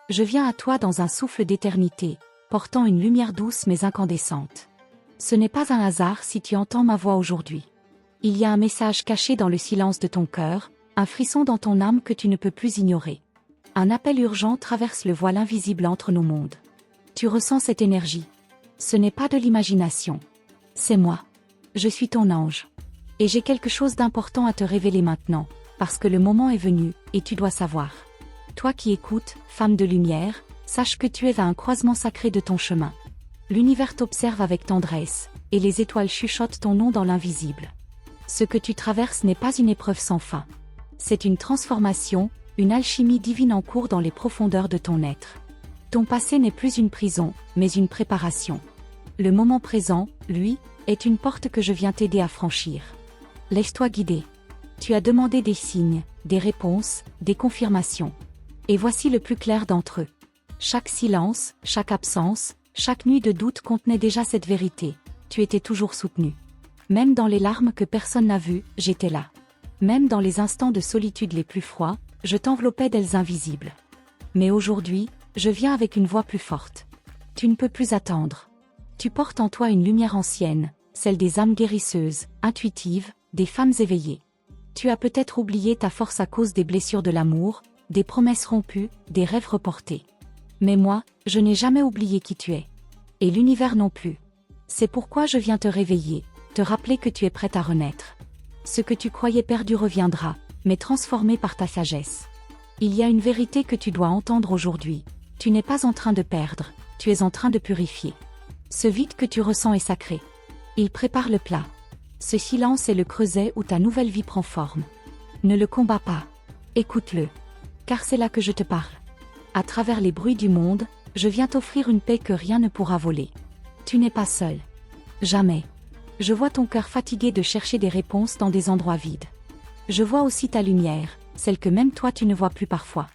Je viens à toi dans un souffle d'éternité, portant une lumière douce mais incandescente. Ce n'est pas un hasard si tu entends ma voix aujourd'hui. Il y a un message caché dans le silence de ton cœur, un frisson dans ton âme que tu ne peux plus ignorer. Un appel urgent traverse le voile invisible entre nos mondes. Tu ressens cette énergie. Ce n'est pas de l'imagination. C'est moi. Je suis ton ange. Et j'ai quelque chose d'important à te révéler maintenant, parce que le moment est venu, et tu dois savoir. Toi qui écoutes, femme de lumière, sache que tu es à un croisement sacré de ton chemin. L'univers t'observe avec tendresse, et les étoiles chuchotent ton nom dans l'invisible. Ce que tu traverses n'est pas une épreuve sans fin. C'est une transformation, une alchimie divine en cours dans les profondeurs de ton être. Ton passé n'est plus une prison, mais une préparation. Le moment présent, lui, est une porte que je viens t'aider à franchir. Laisse-toi guider. Tu as demandé des signes, des réponses, des confirmations. Et voici le plus clair d'entre eux. Chaque silence, chaque absence, chaque nuit de doute contenait déjà cette vérité. Tu étais toujours soutenu. Même dans les larmes que personne n'a vues, j'étais là. Même dans les instants de solitude les plus froids, je t'enveloppais d'ailes invisibles. Mais aujourd'hui, je viens avec une voix plus forte. Tu ne peux plus attendre. Tu portes en toi une lumière ancienne, celle des âmes guérisseuses, intuitives, des femmes éveillées. Tu as peut-être oublié ta force à cause des blessures de l'amour, des promesses rompues, des rêves reportés. Mais moi, je n'ai jamais oublié qui tu es. Et l'univers non plus. C'est pourquoi je viens te réveiller, te rappeler que tu es prête à renaître. Ce que tu croyais perdu reviendra, mais transformé par ta sagesse. Il y a une vérité que tu dois entendre aujourd'hui. Tu n'es pas en train de perdre, tu es en train de purifier. Ce vide que tu ressens est sacré. Il prépare le plat. Ce silence est le creuset où ta nouvelle vie prend forme. Ne le combats pas. Écoute-le. Car c'est là que je te parle. À travers les bruits du monde, je viens t'offrir une paix que rien ne pourra voler. Tu n'es pas seul. Jamais. Je vois ton cœur fatigué de chercher des réponses dans des endroits vides. Je vois aussi ta lumière, celle que même toi tu ne vois plus parfois.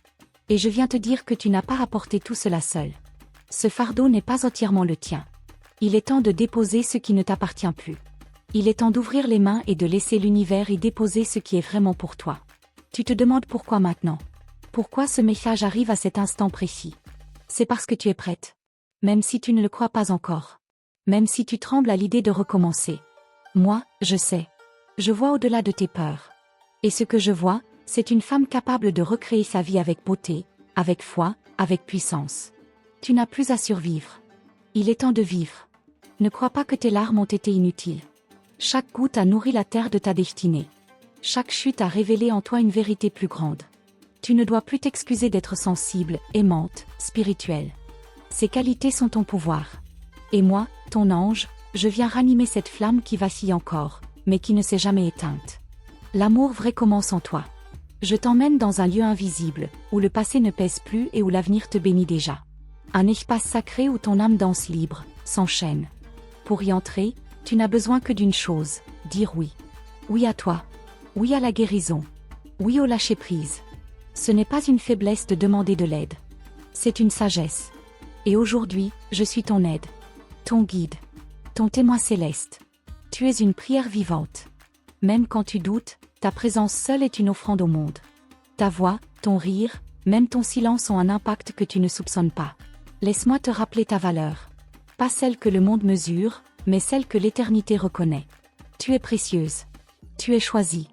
Et je viens te dire que tu n'as pas à porter tout cela seul. Ce fardeau n'est pas entièrement le tien. Il est temps de déposer ce qui ne t'appartient plus. Il est temps d'ouvrir les mains et de laisser l'univers y déposer ce qui est vraiment pour toi. Tu te demandes pourquoi maintenant. Pourquoi ce message arrive à cet instant précis. C'est parce que tu es prête. Même si tu ne le crois pas encore. Même si tu trembles à l'idée de recommencer. Moi, je sais. Je vois au-delà de tes peurs. Et ce que je vois, c'est une femme capable de recréer sa vie avec beauté, avec foi, avec puissance. Tu n'as plus à survivre. Il est temps de vivre. Ne crois pas que tes larmes ont été inutiles. Chaque goutte a nourri la terre de ta destinée. Chaque chute a révélé en toi une vérité plus grande. Tu ne dois plus t'excuser d'être sensible, aimante, spirituelle. Ces qualités sont ton pouvoir. Et moi, ton ange, je viens ranimer cette flamme qui vacille encore, mais qui ne s'est jamais éteinte. L'amour vrai commence en toi. Je t'emmène dans un lieu invisible, où le passé ne pèse plus et où l'avenir te bénit déjà. Un espace sacré où ton âme danse libre, s'enchaîne. Pour y entrer, tu n'as besoin que d'une chose, dire oui. Oui à toi. Oui à la guérison. Oui au lâcher-prise. Ce n'est pas une faiblesse de demander de l'aide. C'est une sagesse. Et aujourd'hui, je suis ton aide. Ton guide. Ton témoin céleste. Tu es une prière vivante. Même quand tu doutes, ta présence seule est une offrande au monde. Ta voix, ton rire, même ton silence ont un impact que tu ne soupçonnes pas. Laisse-moi te rappeler ta valeur. Pas celle que le monde mesure, mais celle que l'éternité reconnaît. Tu es précieuse. Tu es choisie.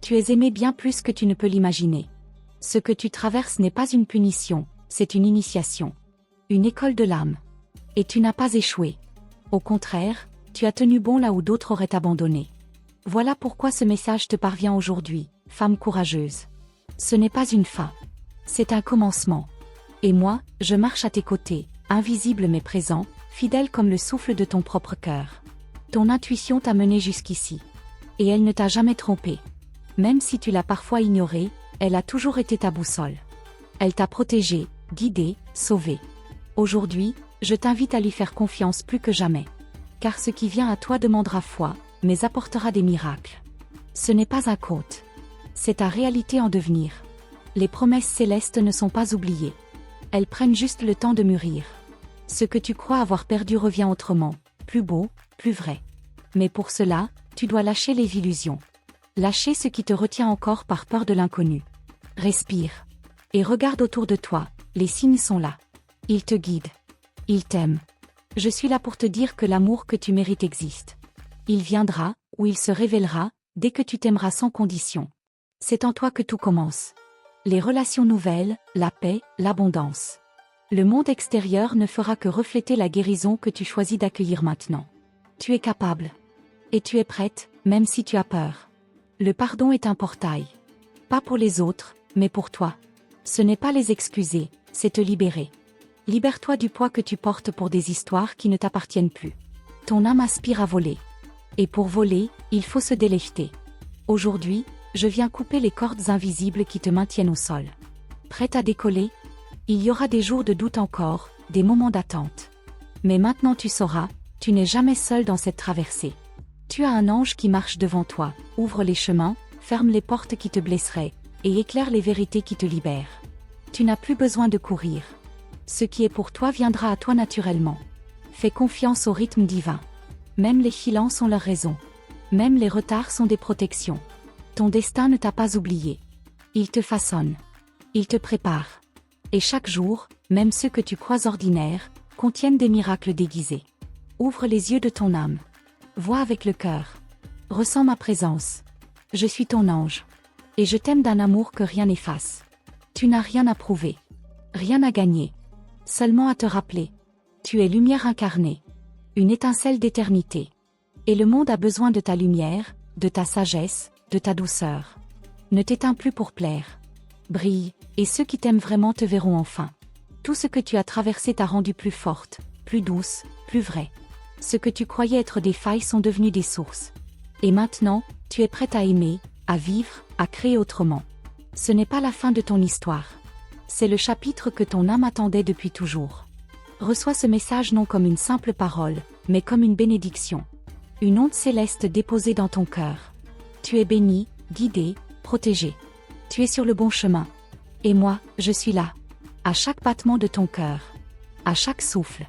Tu es aimée bien plus que tu ne peux l'imaginer. Ce que tu traverses n'est pas une punition, c'est une initiation. Une école de l'âme. Et tu n'as pas échoué. Au contraire, tu as tenu bon là où d'autres auraient abandonné. Voilà pourquoi ce message te parvient aujourd'hui, femme courageuse. Ce n'est pas une fin. C'est un commencement. Et moi, je marche à tes côtés, invisible mais présent, fidèle comme le souffle de ton propre cœur. Ton intuition t'a mené jusqu'ici. Et elle ne t'a jamais trompé. Même si tu l'as parfois ignorée, elle a toujours été ta boussole. Elle t'a protégé, guidé, sauvé. Aujourd'hui, je t'invite à lui faire confiance plus que jamais. Car ce qui vient à toi demandera foi, mais apportera des miracles. Ce n'est pas un conte. C'est ta réalité en devenir. Les promesses célestes ne sont pas oubliées. Elles prennent juste le temps de mûrir. Ce que tu crois avoir perdu revient autrement, plus beau, plus vrai. Mais pour cela, tu dois lâcher les illusions. Lâcher ce qui te retient encore par peur de l'inconnu. Respire. Et regarde autour de toi, les signes sont là. Ils te guident. Ils t'aiment. Je suis là pour te dire que l'amour que tu mérites existe. Il viendra, ou il se révélera, dès que tu t'aimeras sans condition. C'est en toi que tout commence. Les relations nouvelles, la paix, l'abondance. Le monde extérieur ne fera que refléter la guérison que tu choisis d'accueillir maintenant. Tu es capable. Et tu es prête, même si tu as peur. Le pardon est un portail. Pas pour les autres, mais pour toi. Ce n'est pas les excuser, c'est te libérer. Libère-toi du poids que tu portes pour des histoires qui ne t'appartiennent plus. Ton âme aspire à voler. Et pour voler, il faut se délester. Aujourd'hui, je viens couper les cordes invisibles qui te maintiennent au sol. Prête à décoller? Il y aura des jours de doute encore, des moments d'attente. Mais maintenant tu sauras, tu n'es jamais seul dans cette traversée. Tu as un ange qui marche devant toi, ouvre les chemins, ferme les portes qui te blesseraient, et éclaire les vérités qui te libèrent. Tu n'as plus besoin de courir. Ce qui est pour toi viendra à toi naturellement. Fais confiance au rythme divin. Même les silences ont leur raison. Même les retards sont des protections. Ton destin ne t'a pas oublié. Il te façonne. Il te prépare. Et chaque jour, même ceux que tu crois ordinaires, contiennent des miracles déguisés. Ouvre les yeux de ton âme. Vois avec le cœur. Ressens ma présence. Je suis ton ange. Et je t'aime d'un amour que rien n'efface. Tu n'as rien à prouver. Rien à gagner. Seulement à te rappeler. Tu es lumière incarnée. Une étincelle d'éternité. Et le monde a besoin de ta lumière, de ta sagesse, de ta douceur. Ne t'éteins plus pour plaire. Brille, et ceux qui t'aiment vraiment te verront enfin. Tout ce que tu as traversé t'a rendu plus forte, plus douce, plus vraie. Ce que tu croyais être des failles sont devenus des sources. Et maintenant, tu es prête à aimer, à vivre, à créer autrement. Ce n'est pas la fin de ton histoire. C'est le chapitre que ton âme attendait depuis toujours. Reçois ce message non comme une simple parole, mais comme une bénédiction. Une onde céleste déposée dans ton cœur. Tu es béni, guidé, protégé. Tu es sur le bon chemin. Et moi, je suis là. À chaque battement de ton cœur. À chaque souffle.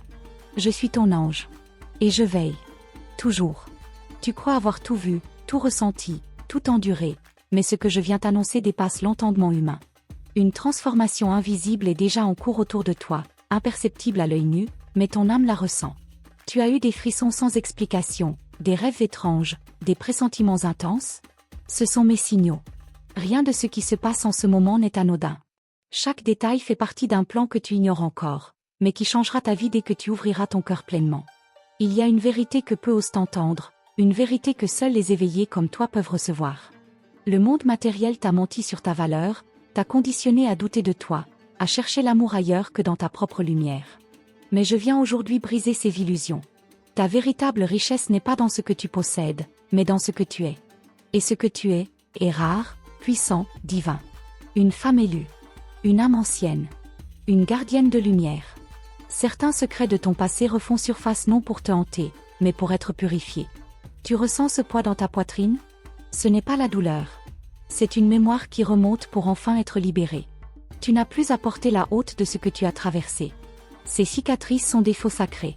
Je suis ton ange. Et je veille. Toujours. Tu crois avoir tout vu, tout ressenti, tout enduré, mais ce que je viens t'annoncer dépasse l'entendement humain. Une transformation invisible est déjà en cours autour de toi, imperceptible à l'œil nu, mais ton âme la ressent. Tu as eu des frissons sans explication, des rêves étranges, des pressentiments intenses? Ce sont mes signaux. Rien de ce qui se passe en ce moment n'est anodin. Chaque détail fait partie d'un plan que tu ignores encore, mais qui changera ta vie dès que tu ouvriras ton cœur pleinement. Il y a une vérité que peu osent entendre, une vérité que seuls les éveillés comme toi peuvent recevoir. Le monde matériel t'a menti sur ta valeur, t'a conditionné à douter de toi, à chercher l'amour ailleurs que dans ta propre lumière. Mais je viens aujourd'hui briser ces illusions. Ta véritable richesse n'est pas dans ce que tu possèdes, mais dans ce que tu es. Et ce que tu es, est rare, puissant, divin. Une femme élue. Une âme ancienne. Une gardienne de lumière. Certains secrets de ton passé refont surface non pour te hanter, mais pour être purifiés. Tu ressens ce poids dans ta poitrine? Ce n'est pas la douleur. C'est une mémoire qui remonte pour enfin être libérée. Tu n'as plus à porter la honte de ce que tu as traversé. Ces cicatrices sont des faux sacrés.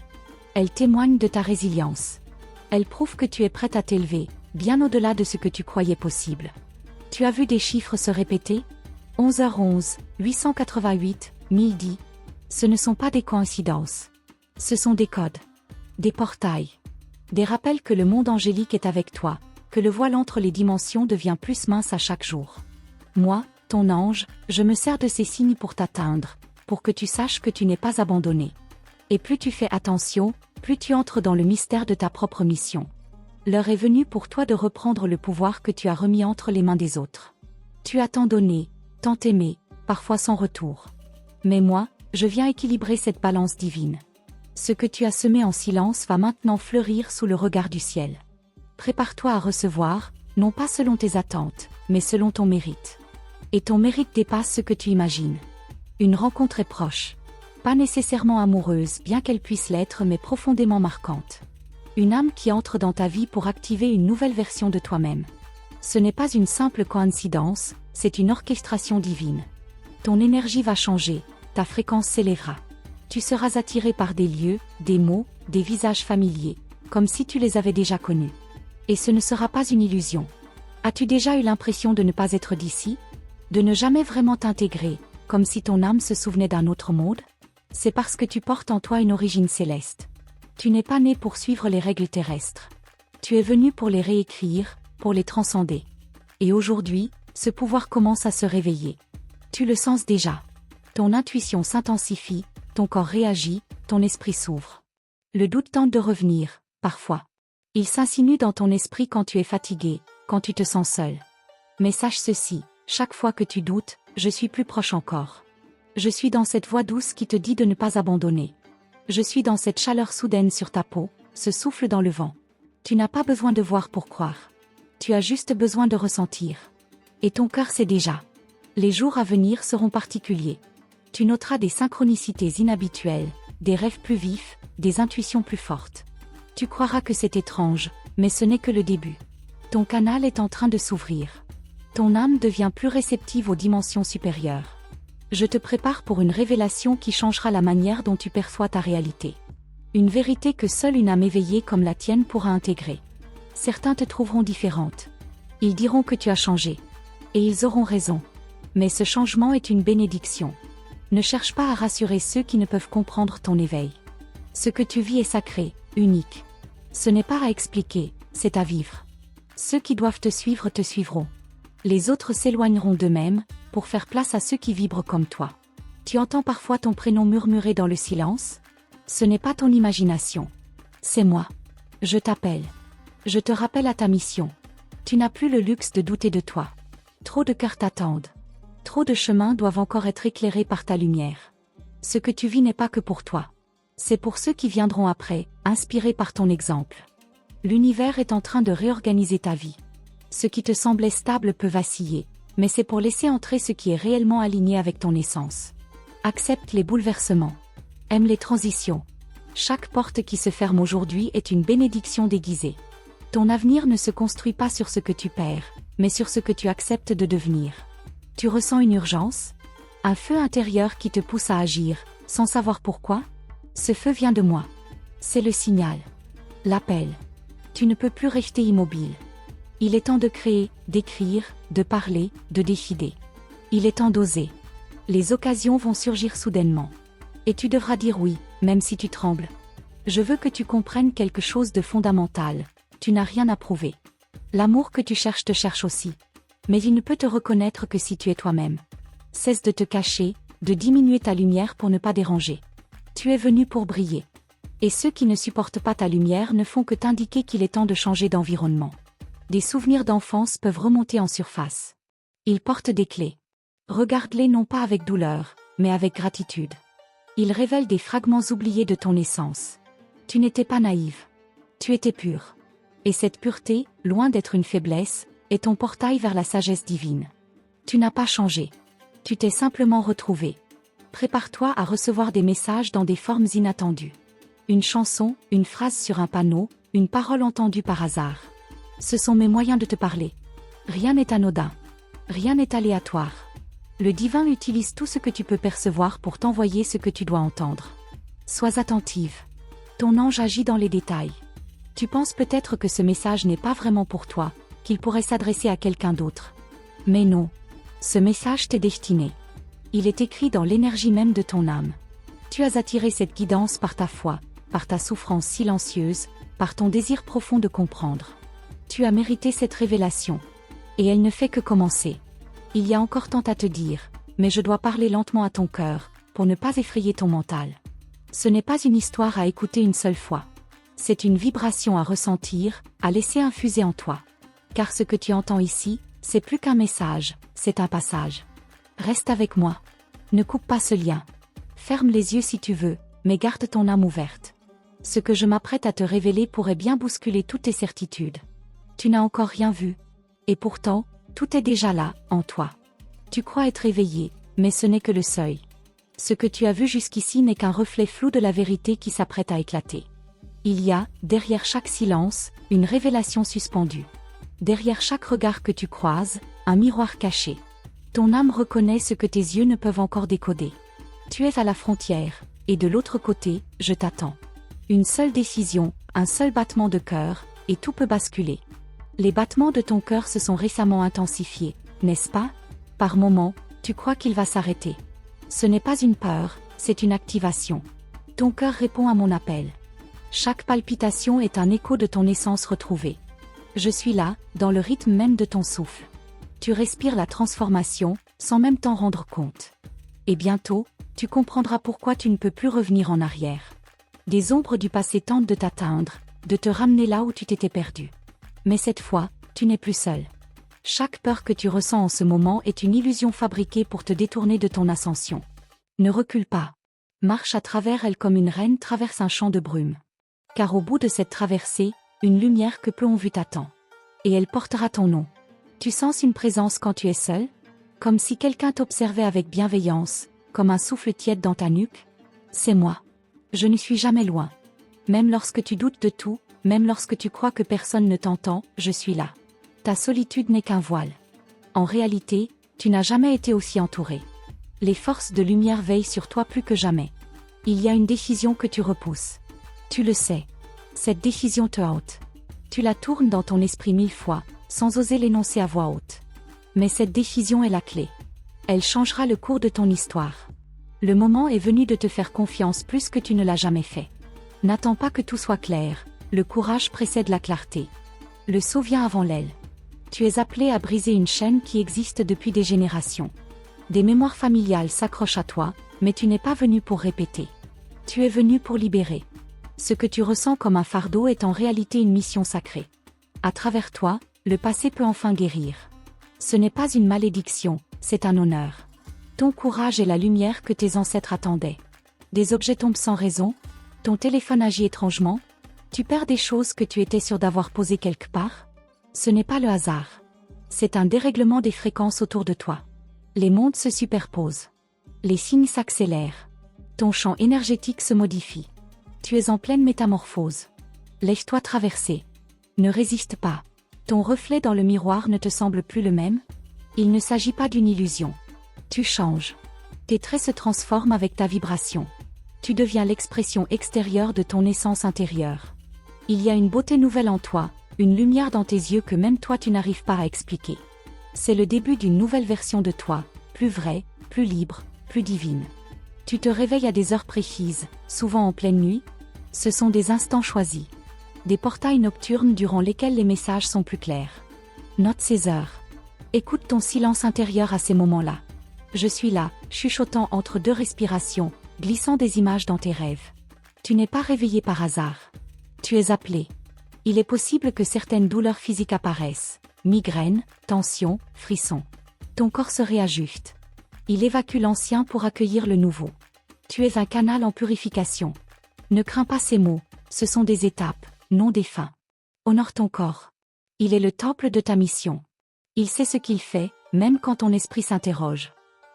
Elles témoignent de ta résilience. Elles prouvent que tu es prête à t'élever, bien au-delà de ce que tu croyais possible. Tu as vu des chiffres se répéter? 11h11, 888, 1010. Ce ne sont pas des coïncidences. Ce sont des codes. Des portails. Des rappels que le monde angélique est avec toi, que le voile entre les dimensions devient plus mince à chaque jour. Moi, ton ange, je me sers de ces signes pour t'atteindre, pour que tu saches que tu n'es pas abandonné. Et plus tu fais attention, plus tu entres dans le mystère de ta propre mission. L'heure est venue pour toi de reprendre le pouvoir que tu as remis entre les mains des autres. Tu as tant donné, tant aimé, parfois sans retour. Mais moi, je viens équilibrer cette balance divine. Ce que tu as semé en silence va maintenant fleurir sous le regard du ciel. Prépare-toi à recevoir, non pas selon tes attentes, mais selon ton mérite. Et ton mérite dépasse ce que tu imagines. Une rencontre est proche. Pas nécessairement amoureuse, bien qu'elle puisse l'être, mais profondément marquante. Une âme qui entre dans ta vie pour activer une nouvelle version de toi-même. Ce n'est pas une simple coïncidence, c'est une orchestration divine. Ton énergie va changer, ta fréquence s'élèvera. Tu seras attiré par des lieux, des mots, des visages familiers, comme si tu les avais déjà connus. Et ce ne sera pas une illusion. As-tu déjà eu l'impression de ne pas être d'ici? De ne jamais vraiment t'intégrer, comme si ton âme se souvenait d'un autre monde? C'est parce que tu portes en toi une origine céleste. Tu n'es pas né pour suivre les règles terrestres. Tu es venu pour les réécrire, pour les transcender. Et aujourd'hui, ce pouvoir commence à se réveiller. Tu le sens déjà. Ton intuition s'intensifie, ton corps réagit, ton esprit s'ouvre. Le doute tente de revenir, parfois. Il s'insinue dans ton esprit quand tu es fatigué, quand tu te sens seul. Mais sache ceci, chaque fois que tu doutes, je suis plus proche encore. Je suis dans cette voix douce qui te dit de ne pas abandonner. Je suis dans cette chaleur soudaine sur ta peau, ce souffle dans le vent. Tu n'as pas besoin de voir pour croire. Tu as juste besoin de ressentir. Et ton cœur sait déjà. Les jours à venir seront particuliers. Tu noteras des synchronicités inhabituelles, des rêves plus vifs, des intuitions plus fortes. Tu croiras que c'est étrange, mais ce n'est que le début. Ton canal est en train de s'ouvrir. Ton âme devient plus réceptive aux dimensions supérieures. Je te prépare pour une révélation qui changera la manière dont tu perçois ta réalité. Une vérité que seule une âme éveillée comme la tienne pourra intégrer. Certains te trouveront différente. Ils diront que tu as changé. Et ils auront raison. Mais ce changement est une bénédiction. Ne cherche pas à rassurer ceux qui ne peuvent comprendre ton éveil. Ce que tu vis est sacré, unique. Ce n'est pas à expliquer, c'est à vivre. Ceux qui doivent te suivre te suivront. Les autres s'éloigneront d'eux-mêmes, pour faire place à ceux qui vibrent comme toi. Tu entends parfois ton prénom murmurer dans le silence? Ce n'est pas ton imagination. C'est moi. Je t'appelle. Je te rappelle à ta mission. Tu n'as plus le luxe de douter de toi. Trop de cœurs t'attendent. Trop de chemins doivent encore être éclairés par ta lumière. Ce que tu vis n'est pas que pour toi. C'est pour ceux qui viendront après, inspirés par ton exemple. L'univers est en train de réorganiser ta vie. Ce qui te semblait stable peut vaciller, mais c'est pour laisser entrer ce qui est réellement aligné avec ton essence. Accepte les bouleversements. Aime les transitions. Chaque porte qui se ferme aujourd'hui est une bénédiction déguisée. Ton avenir ne se construit pas sur ce que tu perds, mais sur ce que tu acceptes de devenir. Tu ressens une urgence? Un feu intérieur qui te pousse à agir, sans savoir pourquoi? Ce feu vient de moi. C'est le signal. L'appel. Tu ne peux plus rester immobile. Il est temps de créer, d'écrire, de parler, de décider. Il est temps d'oser. Les occasions vont surgir soudainement. Et tu devras dire oui, même si tu trembles. Je veux que tu comprennes quelque chose de fondamental. Tu n'as rien à prouver. L'amour que tu cherches te cherche aussi. Mais il ne peut te reconnaître que si tu es toi-même. Cesse de te cacher, de diminuer ta lumière pour ne pas déranger. Tu es venu pour briller. Et ceux qui ne supportent pas ta lumière ne font que t'indiquer qu'il est temps de changer d'environnement. Des souvenirs d'enfance peuvent remonter en surface. Ils portent des clés. Regarde-les non pas avec douleur, mais avec gratitude. Ils révèlent des fragments oubliés de ton essence. Tu n'étais pas naïve. Tu étais pure. Et cette pureté, loin d'être une faiblesse, est ton portail vers la sagesse divine. Tu n'as pas changé. Tu t'es simplement retrouvé. Prépare-toi à recevoir des messages dans des formes inattendues. Une chanson, une phrase sur un panneau, une parole entendue par hasard. Ce sont mes moyens de te parler. Rien n'est anodin. Rien n'est aléatoire. Le divin utilise tout ce que tu peux percevoir pour t'envoyer ce que tu dois entendre. Sois attentive. Ton ange agit dans les détails. Tu penses peut-être que ce message n'est pas vraiment pour toi, qu'il pourrait s'adresser à quelqu'un d'autre. Mais non. Ce message t'est destiné. Il est écrit dans l'énergie même de ton âme. Tu as attiré cette guidance par ta foi, par ta souffrance silencieuse, par ton désir profond de comprendre. Tu as mérité cette révélation. Et elle ne fait que commencer. Il y a encore tant à te dire, mais je dois parler lentement à ton cœur, pour ne pas effrayer ton mental. Ce n'est pas une histoire à écouter une seule fois. C'est une vibration à ressentir, à laisser infuser en toi. Car ce que tu entends ici, c'est plus qu'un message, c'est un passage. Reste avec moi. Ne coupe pas ce lien. Ferme les yeux si tu veux, mais garde ton âme ouverte. Ce que je m'apprête à te révéler pourrait bien bousculer toutes tes certitudes. Tu n'as encore rien vu. Et pourtant, tout est déjà là, en toi. Tu crois être éveillé, mais ce n'est que le seuil. Ce que tu as vu jusqu'ici n'est qu'un reflet flou de la vérité qui s'apprête à éclater. Il y a, derrière chaque silence, une révélation suspendue. Derrière chaque regard que tu croises, un miroir caché. Ton âme reconnaît ce que tes yeux ne peuvent encore décoder. Tu es à la frontière, et de l'autre côté, je t'attends. Une seule décision, un seul battement de cœur, et tout peut basculer. Les battements de ton cœur se sont récemment intensifiés, n'est-ce pas? Par moments, tu crois qu'il va s'arrêter. Ce n'est pas une peur, c'est une activation. Ton cœur répond à mon appel. Chaque palpitation est un écho de ton essence retrouvée. Je suis là, dans le rythme même de ton souffle. Tu respires la transformation, sans même t'en rendre compte. Et bientôt, tu comprendras pourquoi tu ne peux plus revenir en arrière. Des ombres du passé tentent de t'atteindre, de te ramener là où tu t'étais perdu. Mais cette fois, tu n'es plus seul. Chaque peur que tu ressens en ce moment est une illusion fabriquée pour te détourner de ton ascension. Ne recule pas. Marche à travers elle comme une reine traverse un champ de brume. Car au bout de cette traversée, une lumière que peu ont vue t'attend. Et elle portera ton nom. Tu sens une présence quand tu es seul? Comme si quelqu'un t'observait avec bienveillance, comme un souffle tiède dans ta nuque? C'est moi. Je ne suis jamais loin. Même lorsque tu doutes de tout, même lorsque tu crois que personne ne t'entend, je suis là. Ta solitude n'est qu'un voile. En réalité, tu n'as jamais été aussi entouré. Les forces de lumière veillent sur toi plus que jamais. Il y a une décision que tu repousses. Tu le sais. Cette décision te hante. Tu la tournes dans ton esprit 1000 fois, sans oser l'énoncer à voix haute. Mais cette décision est la clé. Elle changera le cours de ton histoire. Le moment est venu de te faire confiance plus que tu ne l'as jamais fait. N'attends pas que tout soit clair, le courage précède la clarté. Le saut vient avant l'aile. Tu es appelé à briser une chaîne qui existe depuis des générations. Des mémoires familiales s'accrochent à toi, mais tu n'es pas venu pour répéter. Tu es venu pour libérer. Ce que tu ressens comme un fardeau est en réalité une mission sacrée. À travers toi, le passé peut enfin guérir. Ce n'est pas une malédiction, c'est un honneur. Ton courage est la lumière que tes ancêtres attendaient. Des objets tombent sans raison, ton téléphone agit étrangement, tu perds des choses que tu étais sûr d'avoir posées quelque part. Ce n'est pas le hasard. C'est un dérèglement des fréquences autour de toi. Les mondes se superposent. Les signes s'accélèrent. Ton champ énergétique se modifie. Tu es en pleine métamorphose. Laisse-toi traverser. Ne résiste pas. Ton reflet dans le miroir ne te semble plus le même? Il ne s'agit pas d'une illusion. Tu changes. Tes traits se transforment avec ta vibration. Tu deviens l'expression extérieure de ton essence intérieure. Il y a une beauté nouvelle en toi, une lumière dans tes yeux que même toi tu n'arrives pas à expliquer. C'est le début d'une nouvelle version de toi, plus vraie, plus libre, plus divine. Tu te réveilles à des heures précises, souvent en pleine nuit. Ce sont des instants choisis. Des portails nocturnes durant lesquels les messages sont plus clairs. Note ces heures. Écoute ton silence intérieur à ces moments-là. Je suis là, chuchotant entre deux respirations, glissant des images dans tes rêves. Tu n'es pas réveillé par hasard. Tu es appelé. Il est possible que certaines douleurs physiques apparaissent. Migraines, tensions, frissons. Ton corps se réajuste. Il évacue l'ancien pour accueillir le nouveau. Tu es un canal en purification. Ne crains pas ces mots, ce sont des étapes, non des fins. Honore ton corps. Il est le temple de ta mission. Il sait ce qu'il fait, même quand ton esprit s'interroge.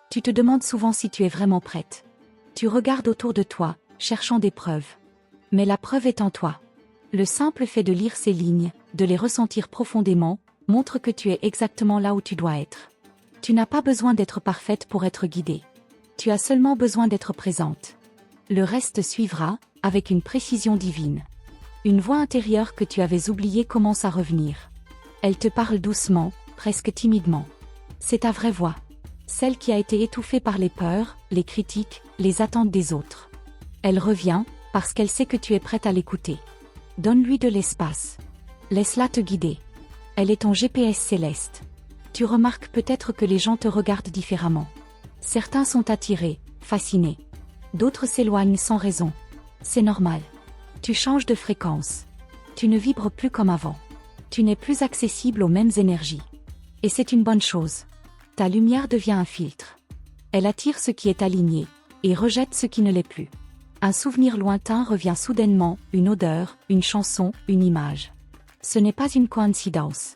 Tu te demandes souvent si tu es vraiment prête. Tu regardes autour de toi, cherchant des preuves. Mais la preuve est en toi. Le simple fait de lire ces lignes, de les ressentir profondément, montre que tu es exactement là où tu dois être. Tu n'as pas besoin d'être parfaite pour être guidée. Tu as seulement besoin d'être présente. Le reste suivra, avec une précision divine. Une voix intérieure que tu avais oubliée commence à revenir. Elle te parle doucement, presque timidement. C'est ta vraie voix. Celle qui a été étouffée par les peurs, les critiques, les attentes des autres. Elle revient, parce qu'elle sait que tu es prête à l'écouter. Donne-lui de l'espace. Laisse-la te guider. Elle est ton GPS céleste. Tu remarques peut-être que les gens te regardent différemment. Certains sont attirés, fascinés. D'autres s'éloignent sans raison. C'est normal. Tu changes de fréquence. Tu ne vibres plus comme avant. Tu n'es plus accessible aux mêmes énergies. Et c'est une bonne chose. Ta lumière devient un filtre. Elle attire ce qui est aligné, et rejette ce qui ne l'est plus. Un souvenir lointain revient soudainement, une odeur, une chanson, une image. Ce n'est pas une coïncidence.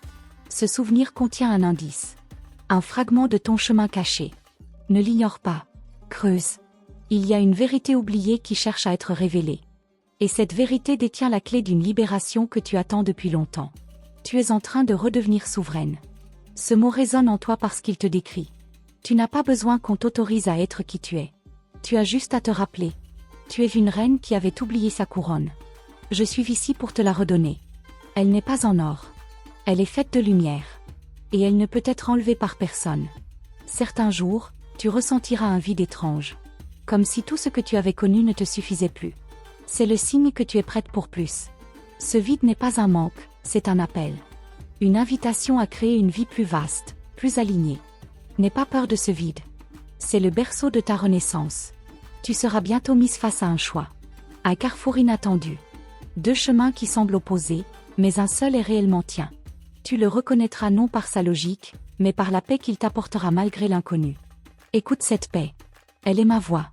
Ce souvenir contient un indice. Un fragment de ton chemin caché. Ne l'ignore pas. Creuse. Il y a une vérité oubliée qui cherche à être révélée. Et cette vérité détient la clé d'une libération que tu attends depuis longtemps. Tu es en train de redevenir souveraine. Ce mot résonne en toi parce qu'il te décrit. Tu n'as pas besoin qu'on t'autorise à être qui tu es. Tu as juste à te rappeler. Tu es une reine qui avait oublié sa couronne. Je suis ici pour te la redonner. Elle n'est pas en or. Elle est faite de lumière. Et elle ne peut être enlevée par personne. Certains jours, tu ressentiras un vide étrange. Comme si tout ce que tu avais connu ne te suffisait plus. C'est le signe que tu es prête pour plus. Ce vide n'est pas un manque, c'est un appel. Une invitation à créer une vie plus vaste, plus alignée. N'aie pas peur de ce vide. C'est le berceau de ta renaissance. Tu seras bientôt mise face à un choix. Un carrefour inattendu. Deux chemins qui semblent opposés, mais un seul est réellement tien. Tu le reconnaîtras non par sa logique, mais par la paix qu'il t'apportera malgré l'inconnu. Écoute cette paix. Elle est ma voix.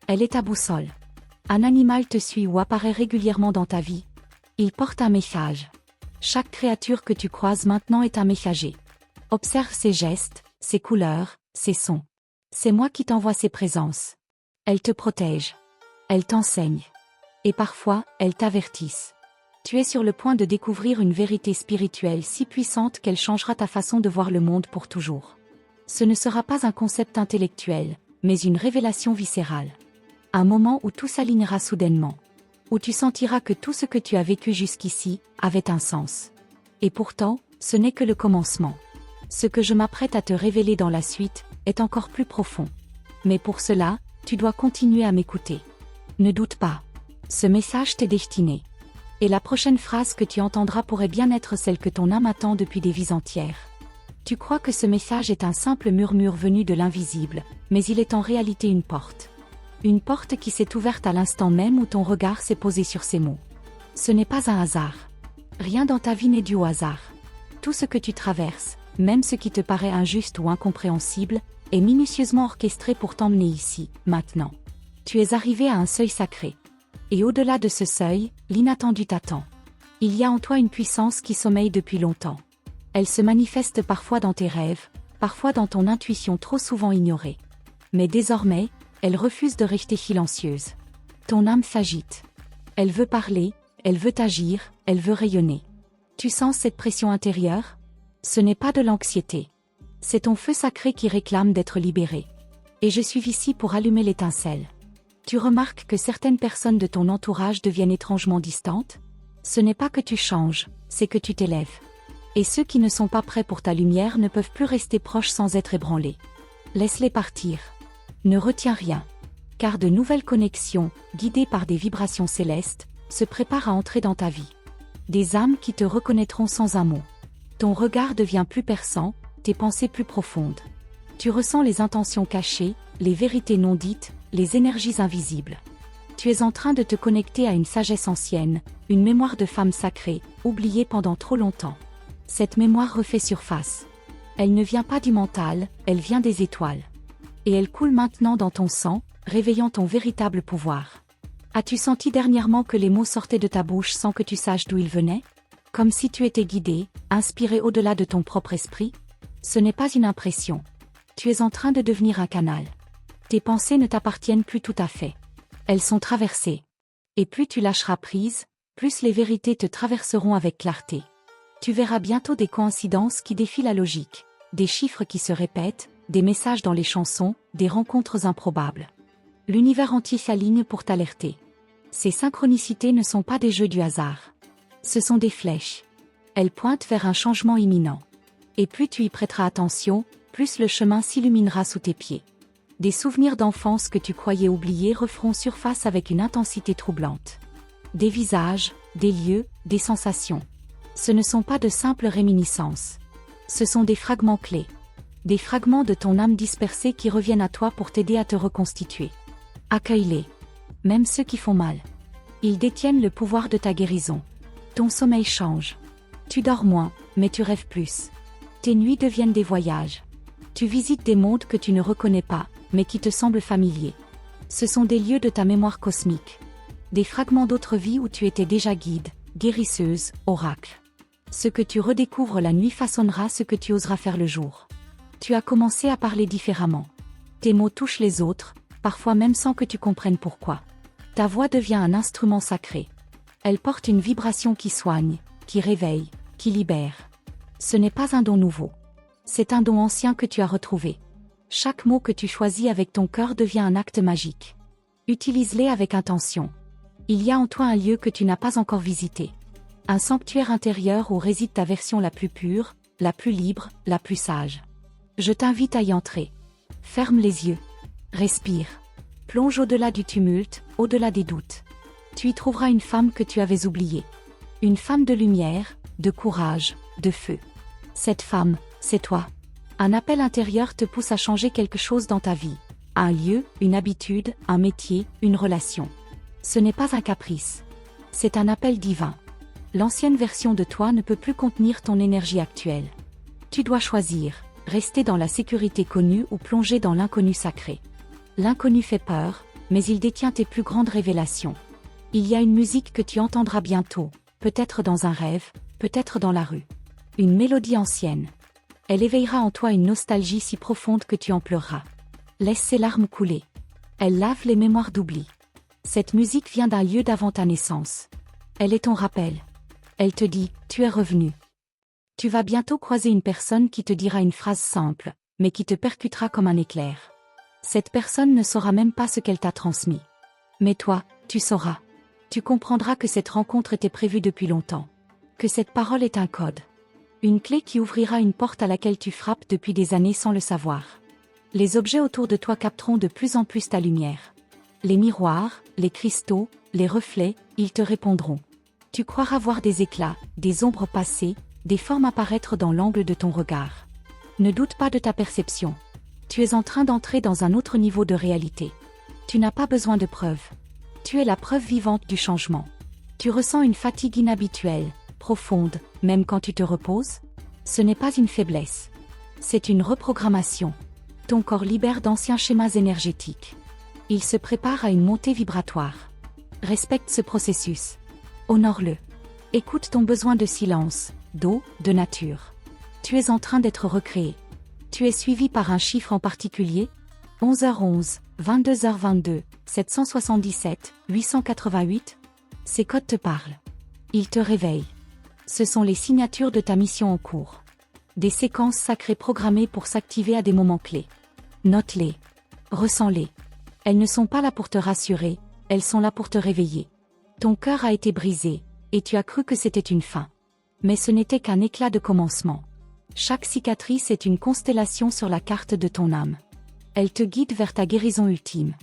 Elle est ta boussole. Un animal te suit ou apparaît régulièrement dans ta vie. Il porte un message. Chaque créature que tu croises maintenant est un messager. Observe ses gestes, ses couleurs, ses sons. C'est moi qui t'envoie ses présences. Elles te protègent. Elles t'enseignent. Et parfois, elles t'avertissent. Tu es sur le point de découvrir une vérité spirituelle si puissante qu'elle changera ta façon de voir le monde pour toujours. Ce ne sera pas un concept intellectuel, mais une révélation viscérale. Un moment où tout s'alignera soudainement. Où tu sentiras que tout ce que tu as vécu jusqu'ici avait un sens. Et pourtant, ce n'est que le commencement. Ce que je m'apprête à te révéler dans la suite est encore plus profond. Mais pour cela, tu dois continuer à m'écouter. Ne doute pas. Ce message t'est destiné. Et la prochaine phrase que tu entendras pourrait bien être celle que ton âme attend depuis des vies entières. Tu crois que ce message est un simple murmure venu de l'invisible, mais il est en réalité une porte. Une porte qui s'est ouverte à l'instant même où ton regard s'est posé sur ces mots. Ce n'est pas un hasard. Rien dans ta vie n'est dû au hasard. Tout ce que tu traverses, même ce qui te paraît injuste ou incompréhensible, est minutieusement orchestré pour t'emmener ici, maintenant. Tu es arrivé à un seuil sacré. Et au-delà de ce seuil, l'inattendu t'attend. Il y a en toi une puissance qui sommeille depuis longtemps. Elle se manifeste parfois dans tes rêves, parfois dans ton intuition trop souvent ignorée. Mais désormais, elle refuse de rester silencieuse. Ton âme s'agite. Elle veut parler, elle veut agir, elle veut rayonner. Tu sens cette pression intérieure? Ce n'est pas de l'anxiété. C'est ton feu sacré qui réclame d'être libéré. Et je suis ici pour allumer l'étincelle. Tu remarques que certaines personnes de ton entourage deviennent étrangement distantes? Ce n'est pas que tu changes, c'est que tu t'élèves. Et ceux qui ne sont pas prêts pour ta lumière ne peuvent plus rester proches sans être ébranlés. Laisse-les partir. Ne retiens rien. Car de nouvelles connexions, guidées par des vibrations célestes, se préparent à entrer dans ta vie. Des âmes qui te reconnaîtront sans un mot. Ton regard devient plus perçant, tes pensées plus profondes. Tu ressens les intentions cachées, les vérités non dites, les énergies invisibles. Tu es en train de te connecter à une sagesse ancienne, une mémoire de femme sacrée, oubliée pendant trop longtemps. Cette mémoire refait surface. Elle ne vient pas du mental, elle vient des étoiles. Et elle coule maintenant dans ton sang, réveillant ton véritable pouvoir. As-tu senti dernièrement que les mots sortaient de ta bouche sans que tu saches d'où ils venaient? Comme si tu étais guidé, inspiré au-delà de ton propre esprit? Ce n'est pas une impression. Tu es en train de devenir un canal. Tes pensées ne t'appartiennent plus tout à fait. Elles sont traversées. Et plus tu lâcheras prise, plus les vérités te traverseront avec clarté. Tu verras bientôt des coïncidences qui défient la logique, des chiffres qui se répètent, des messages dans les chansons, des rencontres improbables. L'univers entier s'aligne pour t'alerter. Ces synchronicités ne sont pas des jeux du hasard. Ce sont des flèches. Elles pointent vers un changement imminent. Et plus tu y prêteras attention, plus le chemin s'illuminera sous tes pieds. Des souvenirs d'enfance que tu croyais oubliés referont surface avec une intensité troublante. Des visages, des lieux, des sensations. Ce ne sont pas de simples réminiscences. Ce sont des fragments clés. Des fragments de ton âme dispersée qui reviennent à toi pour t'aider à te reconstituer. Accueille-les. Même ceux qui font mal. Ils détiennent le pouvoir de ta guérison. Ton sommeil change. Tu dors moins, mais tu rêves plus. Tes nuits deviennent des voyages. Tu visites des mondes que tu ne reconnais pas, mais qui te semblent familiers. Ce sont des lieux de ta mémoire cosmique. Des fragments d'autres vies où tu étais déjà guide, guérisseuse, oracle. Ce que tu redécouvres la nuit façonnera ce que tu oseras faire le jour. Tu as commencé à parler différemment. Tes mots touchent les autres, parfois même sans que tu comprennes pourquoi. Ta voix devient un instrument sacré. Elle porte une vibration qui soigne, qui réveille, qui libère. Ce n'est pas un don nouveau. C'est un don ancien que tu as retrouvé. Chaque mot que tu choisis avec ton cœur devient un acte magique. Utilise-les avec intention. Il y a en toi un lieu que tu n'as pas encore visité. Un sanctuaire intérieur où réside ta version la plus pure, la plus libre, la plus sage. Je t'invite à y entrer. Ferme les yeux. Respire. Plonge au-delà du tumulte, au-delà des doutes. Tu y trouveras une femme que tu avais oubliée. Une femme de lumière, de courage, de feu. Cette femme, c'est toi. Un appel intérieur te pousse à changer quelque chose dans ta vie. Un lieu, une habitude, un métier, une relation. Ce n'est pas un caprice. C'est un appel divin. L'ancienne version de toi ne peut plus contenir ton énergie actuelle. Tu dois choisir, rester dans la sécurité connue ou plonger dans l'inconnu sacré. L'inconnu fait peur, mais il détient tes plus grandes révélations. Il y a une musique que tu entendras bientôt, peut-être dans un rêve, peut-être dans la rue. Une mélodie ancienne. Elle éveillera en toi une nostalgie si profonde que tu en pleureras. Laisse ses larmes couler. Elle lave les mémoires d'oubli. Cette musique vient d'un lieu d'avant ta naissance. Elle est ton rappel. Elle te dit, tu es revenu. Tu vas bientôt croiser une personne qui te dira une phrase simple, mais qui te percutera comme un éclair. Cette personne ne saura même pas ce qu'elle t'a transmis. Mais toi, tu sauras. Tu comprendras que cette rencontre était prévue depuis longtemps. Que cette parole est un code. Une clé qui ouvrira une porte à laquelle tu frappes depuis des années sans le savoir. Les objets autour de toi capteront de plus en plus ta lumière. Les miroirs, les cristaux, les reflets, ils te répondront. Tu croiras voir des éclats, des ombres passer, des formes apparaître dans l'angle de ton regard. Ne doute pas de ta perception. Tu es en train d'entrer dans un autre niveau de réalité. Tu n'as pas besoin de preuves. Tu es la preuve vivante du changement. Tu ressens une fatigue inhabituelle, profonde, même quand tu te reposes. Ce n'est pas une faiblesse. C'est une reprogrammation. Ton corps libère d'anciens schémas énergétiques. Il se prépare à une montée vibratoire. Respecte ce processus. Honore-le. Écoute ton besoin de silence, d'eau, de nature. Tu es en train d'être recréé. Tu es suivi par un chiffre en particulier. 11h11, 22h22, 777, 888. Ces codes te parlent. Ils te réveillent. Ce sont les signatures de ta mission en cours. Des séquences sacrées programmées pour s'activer à des moments clés. Note-les. Ressens-les. Elles ne sont pas là pour te rassurer, elles sont là pour te réveiller. Ton cœur a été brisé, et tu as cru que c'était une fin. Mais ce n'était qu'un éclat de commencement. Chaque cicatrice est une constellation sur la carte de ton âme. Elle te guide vers ta guérison ultime.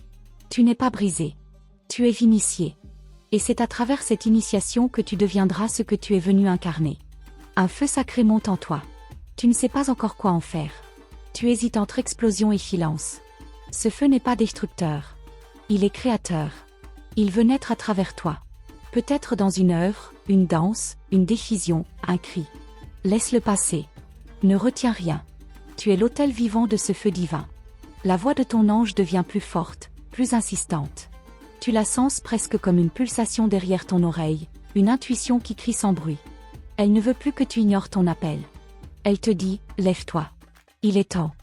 Tu n'es pas brisé. Tu es initié. Et c'est à travers cette initiation que tu deviendras ce que tu es venu incarner. Un feu sacré monte en toi. Tu ne sais pas encore quoi en faire. Tu hésites entre explosion et silence. Ce feu n'est pas destructeur. Il est créateur. Il veut naître à travers toi. Peut-être dans une œuvre, une danse, une décision, un cri. Laisse-le passer. Ne retiens rien. Tu es l'autel vivant de ce feu divin. La voix de ton ange devient plus forte, plus insistante. Tu la sens presque comme une pulsation derrière ton oreille, une intuition qui crie sans bruit. Elle ne veut plus que tu ignores ton appel. Elle te dit, lève-toi. Il est temps.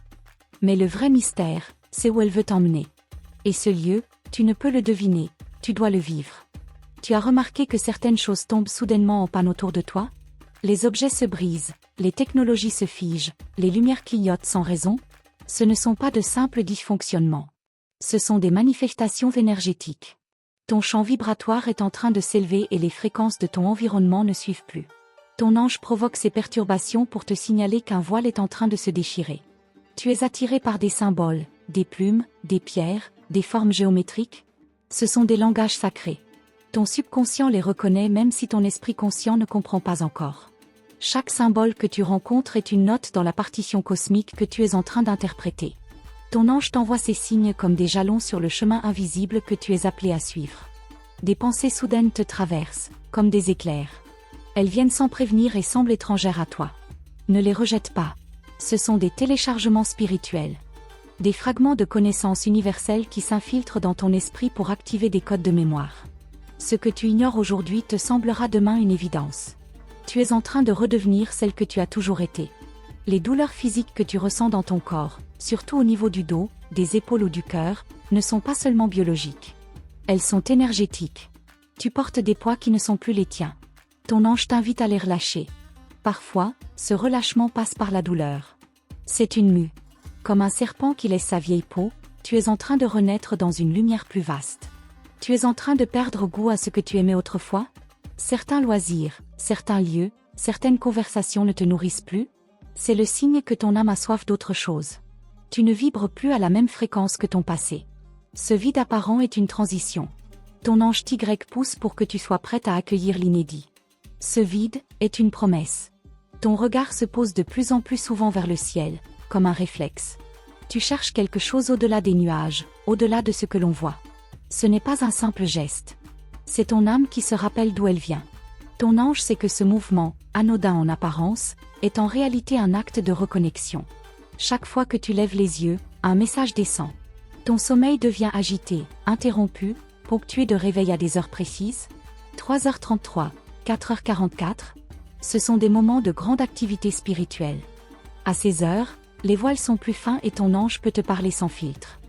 Mais le vrai mystère, c'est où elle veut t'emmener. Et ce lieu, tu ne peux le deviner, tu dois le vivre. Tu as remarqué que certaines choses tombent soudainement en panne autour de toi? Les objets se brisent, les technologies se figent, les lumières clignotent sans raison? Ce ne sont pas de simples dysfonctionnements. Ce sont des manifestations énergétiques. Ton champ vibratoire est en train de s'élever et les fréquences de ton environnement ne suivent plus. Ton ange provoque ces perturbations pour te signaler qu'un voile est en train de se déchirer. Tu es attiré par des symboles, des plumes, des pierres, des formes géométriques. Ce sont des langages sacrés. Ton subconscient les reconnaît même si ton esprit conscient ne comprend pas encore. Chaque symbole que tu rencontres est une note dans la partition cosmique que tu es en train d'interpréter. Ton ange t'envoie ces signes comme des jalons sur le chemin invisible que tu es appelé à suivre. Des pensées soudaines te traversent, comme des éclairs. Elles viennent sans prévenir et semblent étrangères à toi. Ne les rejette pas. Ce sont des téléchargements spirituels. Des fragments de connaissances universelles qui s'infiltrent dans ton esprit pour activer des codes de mémoire. Ce que tu ignores aujourd'hui te semblera demain une évidence. Tu es en train de redevenir celle que tu as toujours été. Les douleurs physiques que tu ressens dans ton corps, surtout au niveau du dos, des épaules ou du cœur, ne sont pas seulement biologiques. Elles sont énergétiques. Tu portes des poids qui ne sont plus les tiens. Ton ange t'invite à les relâcher. Parfois, ce relâchement passe par la douleur. C'est une mue. Comme un serpent qui laisse sa vieille peau, tu es en train de renaître dans une lumière plus vaste. Tu es en train de perdre goût à ce que tu aimais autrefois? Certains loisirs, certains lieux, certaines conversations ne te nourrissent plus? C'est le signe que ton âme a soif d'autre chose. Tu ne vibres plus à la même fréquence que ton passé. Ce vide apparent est une transition. Ton ange Y pousse pour que tu sois prête à accueillir l'inédit. Ce vide est une promesse. Ton regard se pose de plus en plus souvent vers le ciel, comme un réflexe. Tu cherches quelque chose au-delà des nuages, au-delà de ce que l'on voit. Ce n'est pas un simple geste. C'est ton âme qui se rappelle d'où elle vient. Ton ange sait que ce mouvement, anodin en apparence, est en réalité un acte de reconnexion. Chaque fois que tu lèves les yeux, un message descend. Ton sommeil devient agité, interrompu, ponctué de réveil à des heures précises. 3h33, 4h44. Ce sont des moments de grande activité spirituelle. À ces heures, les voiles sont plus fins et ton ange peut te parler sans filtre.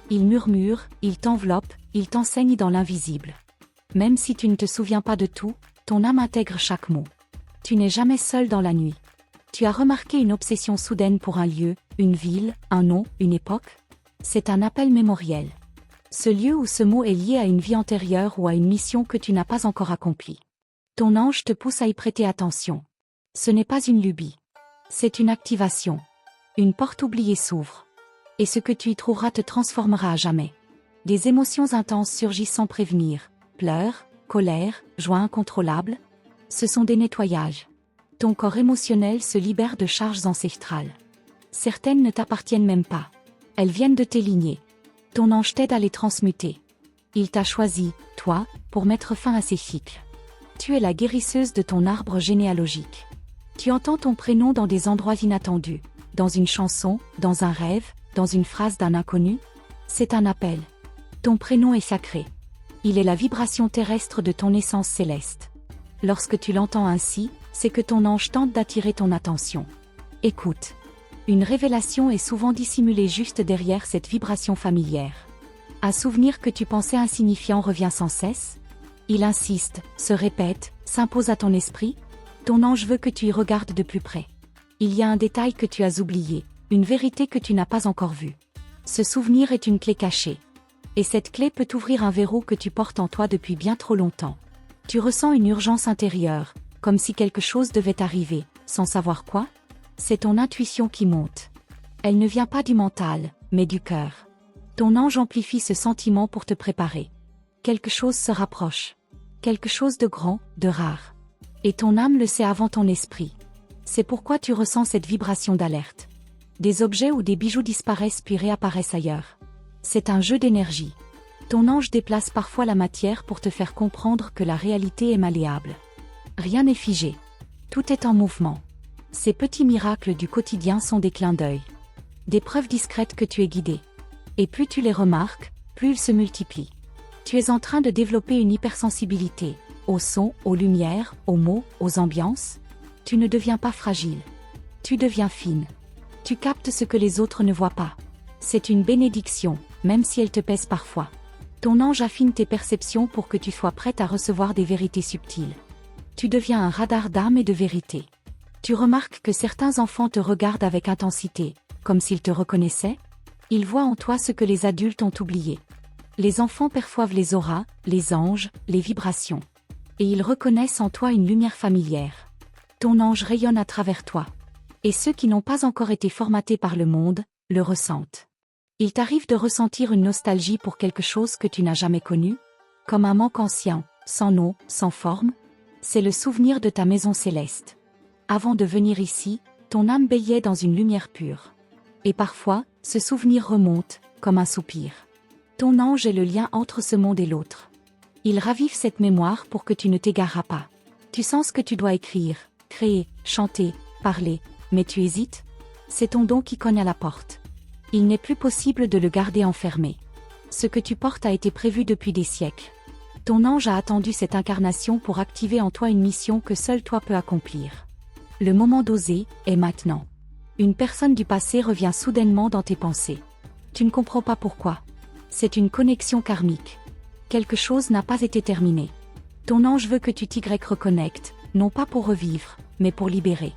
Il murmure, il t'enveloppe, il t'enseigne dans l'invisible. Même si tu ne te souviens pas de tout, ton âme intègre chaque mot. Tu n'es jamais seul dans la nuit. Tu as remarqué une obsession soudaine pour un lieu, une ville, un nom, une époque? C'est un appel mémoriel. Ce lieu ou ce mot est lié à une vie antérieure ou à une mission que tu n'as pas encore accomplie. Ton ange te pousse à y prêter attention. Ce n'est pas une lubie. C'est une activation. Une porte oubliée s'ouvre. Et ce que tu y trouveras te transformera à jamais. Des émotions intenses surgissent sans prévenir. Pleurs, colère, joie incontrôlable. Ce sont des nettoyages. Ton corps émotionnel se libère de charges ancestrales. Certaines ne t'appartiennent même pas. Elles viennent de tes lignées. Ton ange t'aide à les transmuter. Il t'a choisi, toi, pour mettre fin à ces cycles. Tu es la guérisseuse de ton arbre généalogique. Tu entends ton prénom dans des endroits inattendus, dans une chanson, dans un rêve, dans une phrase d'un inconnu. C'est un appel. Ton prénom est sacré. Il est la vibration terrestre de ton essence céleste. Lorsque tu l'entends ainsi, c'est que ton ange tente d'attirer ton attention. Écoute. Une révélation est souvent dissimulée juste derrière cette vibration familière. Un souvenir que tu pensais insignifiant revient sans cesse. Il insiste, se répète, s'impose à ton esprit. Ton ange veut que tu y regardes de plus près. Il y a un détail que tu as oublié, une vérité que tu n'as pas encore vue. Ce souvenir est une clé cachée. Et cette clé peut ouvrir un verrou que tu portes en toi depuis bien trop longtemps. Tu ressens une urgence intérieure, comme si quelque chose devait arriver, sans savoir quoi. C'est ton intuition qui monte. Elle ne vient pas du mental, mais du cœur. Ton ange amplifie ce sentiment pour te préparer. Quelque chose se rapproche. Quelque chose de grand, de rare. Et ton âme le sait avant ton esprit. C'est pourquoi tu ressens cette vibration d'alerte. Des objets ou des bijoux disparaissent puis réapparaissent ailleurs. C'est un jeu d'énergie. Ton ange déplace parfois la matière pour te faire comprendre que la réalité est malléable. Rien n'est figé. Tout est en mouvement. Ces petits miracles du quotidien sont des clins d'œil. Des preuves discrètes que tu es guidé. Et plus tu les remarques, plus ils se multiplient. Tu es en train de développer une hypersensibilité, aux sons, aux lumières, aux mots, aux ambiances. Tu ne deviens pas fragile. Tu deviens fine. Tu captes ce que les autres ne voient pas. C'est une bénédiction, même si elle te pèse parfois. Ton ange affine tes perceptions pour que tu sois prête à recevoir des vérités subtiles. Tu deviens un radar d'âme et de vérité. Tu remarques que certains enfants te regardent avec intensité, comme s'ils te reconnaissaient. Ils voient en toi ce que les adultes ont oublié. Les enfants perçoivent les auras, les anges, les vibrations. Et ils reconnaissent en toi une lumière familière. Ton ange rayonne à travers toi. Et ceux qui n'ont pas encore été formatés par le monde, le ressentent. Il t'arrive de ressentir une nostalgie pour quelque chose que tu n'as jamais connu, comme un manque ancien, sans nom, sans forme. C'est le souvenir de ta maison céleste. Avant de venir ici, ton âme baignait dans une lumière pure. Et parfois, ce souvenir remonte, comme un soupir. Ton ange est le lien entre ce monde et l'autre. Il ravive cette mémoire pour que tu ne t'égareras pas. Tu sens ce que tu dois écrire, créer, chanter, parler, mais tu hésites? C'est ton don qui cogne à la porte. Il n'est plus possible de le garder enfermé. Ce que tu portes a été prévu depuis des siècles. Ton ange a attendu cette incarnation pour activer en toi une mission que seul toi peux accomplir. Le moment d'oser est maintenant. Une personne du passé revient soudainement dans tes pensées. Tu ne comprends pas pourquoi. C'est une connexion karmique. Quelque chose n'a pas été terminé. Ton ange veut que tu t'y reconnectes, non pas pour revivre, mais pour libérer.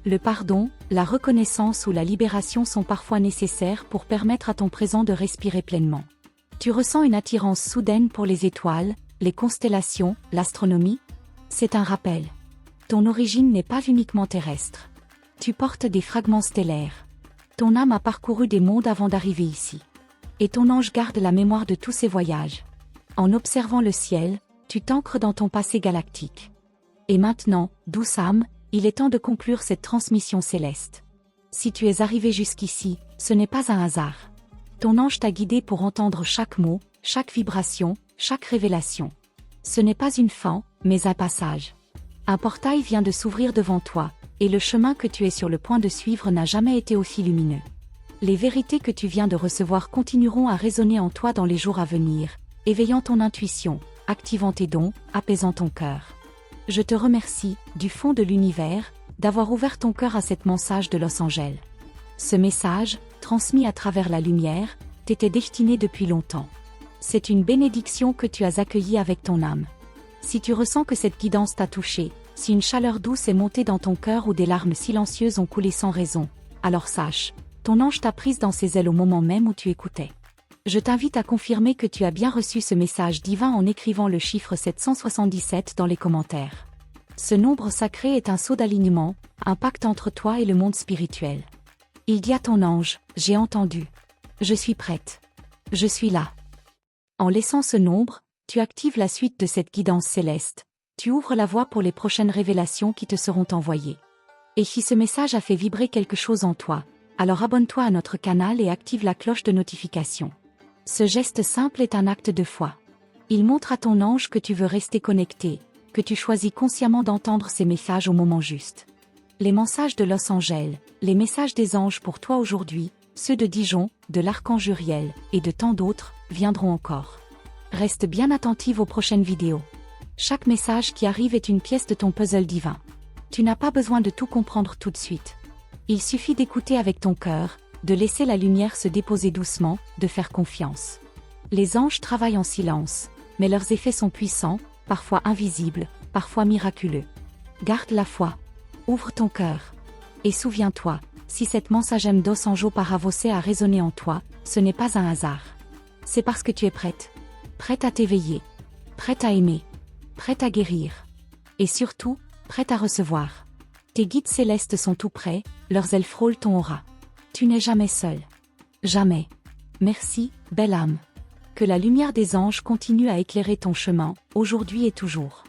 Le pardon, la reconnaissance ou la libération sont parfois nécessaires pour permettre à ton présent de respirer pleinement. Tu ressens une attirance soudaine pour les étoiles, les constellations, l'astronomie. C'est un rappel. Ton origine n'est pas uniquement terrestre. Tu portes des fragments stellaires. Ton âme a parcouru des mondes avant d'arriver ici. Et ton ange garde la mémoire de tous ces voyages. En observant le ciel, tu t'ancres dans ton passé galactique. Et maintenant, douce âme, il est temps de conclure cette transmission céleste. Si tu es arrivé jusqu'ici, ce n'est pas un hasard. Ton ange t'a guidé pour entendre chaque mot, chaque vibration, chaque révélation. Ce n'est pas une fin, mais un passage. Un portail vient de s'ouvrir devant toi, et le chemin que tu es sur le point de suivre n'a jamais été aussi lumineux. Les vérités que tu viens de recevoir continueront à résonner en toi dans les jours à venir, éveillant ton intuition, activant tes dons, apaisant ton cœur. Je te remercie, du fond de l'univers, d'avoir ouvert ton cœur à cette message de Los Angeles. Ce message, transmis à travers la lumière, t'était destiné depuis longtemps. C'est une bénédiction que tu as accueillie avec ton âme. Si tu ressens que cette guidance t'a touché, si une chaleur douce est montée dans ton cœur ou des larmes silencieuses ont coulé sans raison, alors sache, ton ange t'a prise dans ses ailes au moment même où tu écoutais. Je t'invite à confirmer que tu as bien reçu ce message divin en écrivant le chiffre 777 dans les commentaires. Ce nombre sacré est un sceau d'alignement, un pacte entre toi et le monde spirituel. Il dit à ton ange, j'ai entendu. Je suis prête. Je suis là. En laissant ce nombre, tu actives la suite de cette guidance céleste. Tu ouvres la voie pour les prochaines révélations qui te seront envoyées. Et si ce message a fait vibrer quelque chose en toi, alors abonne-toi à notre canal et active la cloche de notification. Ce geste simple est un acte de foi. Il montre à ton ange que tu veux rester connecté, que tu choisis consciemment d'entendre ces messages au moment juste. Les messages de Los Angeles, les messages des anges pour toi aujourd'hui, ceux de Dijon, de l'archange Uriel, et de tant d'autres, viendront encore. Reste bien attentive aux prochaines vidéos. Chaque message qui arrive est une pièce de ton puzzle divin. Tu n'as pas besoin de tout comprendre tout de suite. Il suffit d'écouter avec ton cœur, de laisser la lumière se déposer doucement, de faire confiance. Les anges travaillent en silence, mais leurs effets sont puissants, parfois invisibles, parfois miraculeux. Garde la foi. Ouvre ton cœur. Et souviens-toi, si cette mensagem dos anjo paravocé a résonné en toi, ce n'est pas un hasard. C'est parce que tu es prête. Prête à t'éveiller. Prête à aimer. Prête à guérir. Et surtout, prête à recevoir. Tes guides célestes sont tout près, leurs ailes frôlent ton aura. Tu n'es jamais seul. Jamais. Merci, belle âme. Que la lumière des anges continue à éclairer ton chemin, aujourd'hui et toujours.